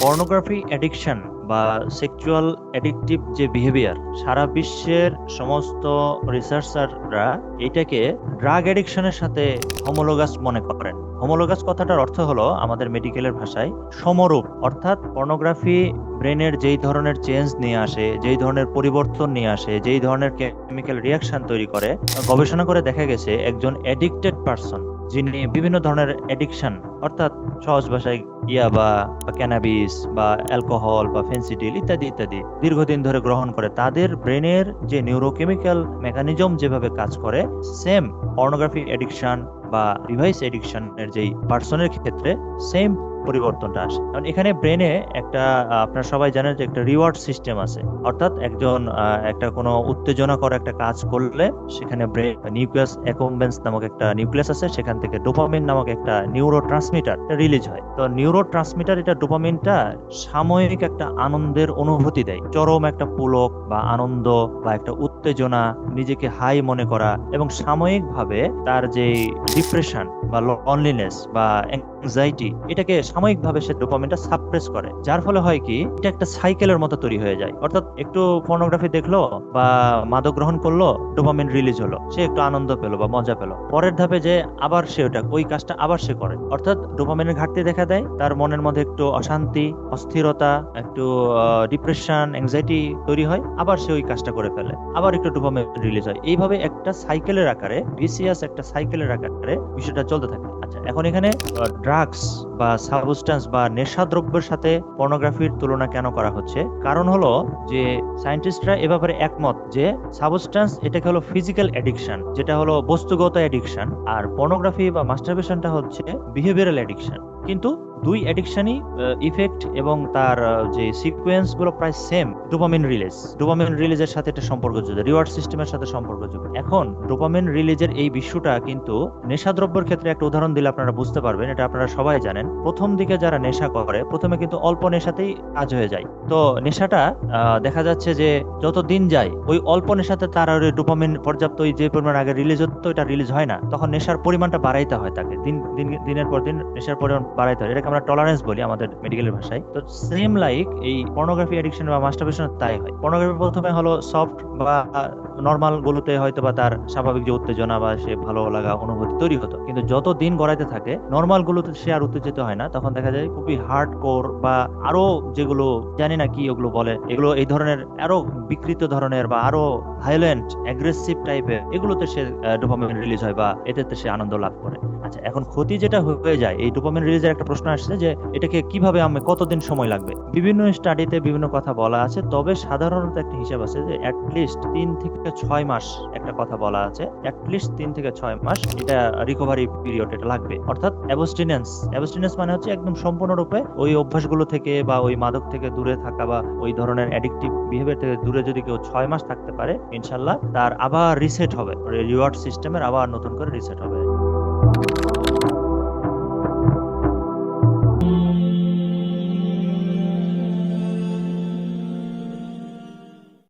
Pornography addiction বা sexual addictive যে behaviour, সারা বিশ্বের সমস্ত রিসার্চাররা এটাকে ড্রাগ অ্যাডিকশনের সাথে হোমোলোগাস মনে করেন। হোমোলোগাস কথাটার অর্থ হলো আমাদের মেডিকেলের ভাষায় সমরূপ, অর্থাৎ পর্নোগ্রাফি ব্রেনের যেই ধরনের চেঞ্জ নিয়ে আসে, যেই ধরনের পরিবর্তন নিয়ে আসে, যেই ধরনের কেমিক্যাল রিয়াকশন তৈরি করে, গবেষণা করে দেখা গেছে একজন অ্যাডিক্টেড পারসন যিনি বিভিন্ন ধরনের অ্যাডিকশন, অর্থাৎ সহজ ভাষায় ইয়াবা বা ক্যানাবিস বা অ্যালকোহল বা ফেন্সিডিল ইত্যাদি ইত্যাদি দীর্ঘদিন ধরে গ্রহণ করে, তাদের ব্রেনের যে নিউরোকেমিক্যাল মেকানিজম যেভাবে কাজ করে, সেম পর্নোগ্রাফি এডিকশন বা ডিভাইস এডিকশনের যেই পার্সনের ক্ষেত্রে সেম পরিবর্তনটা আসে। কারণ এখানে ব্রেনে একটা আপনারা সবাই জানেন যে একটা রিওয়ার্ড সিস্টেম আছে, অর্থাৎ একজন একটা কোনো উত্তেজনাকর একটা কাজ করলে সেখানে ব্রেন নিউক্লিয়াস অ্যাকুম্বেন্স নামক একটা নিউক্লিয়াস আছে, সেখান থেকে ডোপামিন নামক একটা নিউরো ট্রান্সমিটার রিলিজ হয়। তো নিউরো ট্রান্সমিটার, এটা ডোপামিনটা সাময়িক একটা আনন্দের অনুভূতি দেয়, চরম একটা পুলক বা আনন্দ বা একটা উত্তেজনা, নিজেকে হাই মনে করা, এবং সাময়িকভাবে তার যে ডিপ্রেশন বা লনলিনেস বা অ্যাংজাইটি, এটাকে সাময়িকভাবে সে ডোপামিনটা সাপ্রেস করে। যার ফলে হয় কি, এটা একটা সাইকেলের মতো তৈরি হয়ে যায়। অর্থাৎ একটু পর্নোগ্রাফি দেখলো বা মাদক গ্রহণ করলো, ডোপামিন রিলিজ হলো, সে একটু আনন্দ পেলো বা মজা পেলো, পরের ধাপে যে আবার সে ওই কাজটা আবার সে করে, অর্থাৎ ডোপামিনের ঘাটতি দেখা দেয়, তার মনের মধ্যে একটু অশান্তি, অস্থিরতা, একটু ডিপ্রেশন, অ্যাংজাইটি তৈরি হয়, আবার সে ওই কাজটা করে ফেলে, আবার একটু ডোপামিন রিলিজ হয়। এইভাবে একটা সাইকেলের আকারে, ভিসিয়াস একটা সাইকেলের আকারে বিষয়টা চলতে থাকে। আচ্ছা, এখন এখানে ড্রাগস বা সাবস্টেন্স বা নেশাদ্রব্যের সাথে পর্নোগ্রাফির তুলনা কেন করা হচ্ছে? কারণ হলো যে সায়েন্টিস্টরা এ ব্যাপারে একমত যে সাবস্টেন্স এটাকে হলো ফিজিক্যাল এডিকশন, যেটা হলো বস্তুগত এডিকশন, আর পর্নোগ্রাফি বা মাস্টারবেশনটা হচ্ছে বিহেভিয়ারাল এডিকশন। কিন্তু দুই এডিকশনই ইফেক্ট এবং তার যে সিকোয়েন্স গুলো প্রায় সেম। ডোপামিন রিলিজের সাথে এটা সম্পর্কযুক্ত, রিওয়ার্ড সিস্টেমের সাথে সম্পর্কযুক্ত। এখন ডোপামিন রিলিজের এই বিষয়টা কিন্তু নেশাদ্রব্যের ক্ষেত্রে একটা উদাহরণ দিলে আপনারা বুঝতে পারবেন, এটা আপনারা সবাই জানেন। প্রথম দিকে যারা নেশা করে, প্রথমে কিন্তু অল্প নেশাতেই কাজ হয়ে যায়। তো নেশাটা দেখা যাচ্ছে যে যত দিন যায়, ওই অল্প নেশাতে তার আর ডোপামিন পর্যাপ্ত, ওই যে পরিমাণ আগে রিলিজ হতো এটা রিলিজ হয় না, তখন নেশার পরিমাণটা বাড়াইতে হয় তাকে, দিনের পর দিন নেশার পরিমাণ বাড়াইতে হয়। এটাকে আমরা টলারেন্স বলি আমাদের মেডিকেলের ভাষায়। তো সেম লাইক এই পর্নোগ্রাফি এডিকশন বা মাস্টারবেশন তাই হয়। পর্নোগ্রাফি প্রথমে হলো সফট বা নর্মাল গুলোতে হয়তো বা তার স্বাভাবিক যে উত্তেজনা বা সে ভালো লাগা অনুভূতি তৈরি হতো, কিন্তু যত দিন গড়াইতে থাকে নর্মাল গুলোতে সে আর উত্তেজিত হয় না, তখন দেখা যায় খুবই হার্ড কোর বা আরো যেগুলো জানি না কি ওগুলো বলে, এগুলো এই ধরনের আরো বিকৃত ধরনের বা আরো ভায়োলেন্ট অ্যাগ্রেসিভ টাইপের, এগুলোতে সে ডোপামিন রিলিজ হয় বা এটাতে সে আনন্দ লাভ করে। আচ্ছা, এখন ক্ষতি যেটা হয়ে যায়, এই ডোপামিন রিলিজের একটা প্রশ্ন আসছে যে এটাকে কিভাবে আমি কতদিন সময় লাগবে। বিভিন্ন স্টাডিতে বিভিন্ন কথা বলা আছে, তবে সাধারণত একটা হিসাব আছে যে অ্যাটলিস্ট 3 থেকে 6 মাস, একটা কথা বলা আছে অ্যাটলিস্ট 3 থেকে 6 মাস এটা রিকভারি পিরিয়ড এটা লাগবে। অর্থাৎ অ্যাবস্টিনেন্স মানে হচ্ছে একদম সম্পূর্ণরূপে ওই অভ্যাসগুলো থেকে বা ওই মাদক থেকে দূরে থাকা বা ওই ধরনের অ্যাডিকটিভ বিহেভিয়ার থেকে দূরে যদি কেউ 6 মাস থাকতে পারে, ইনশাল্লাহ তার আবার রিসেট হবে, রিওয়ার্ড সিস্টেমের আবার নতুন করে রিসেট হবে।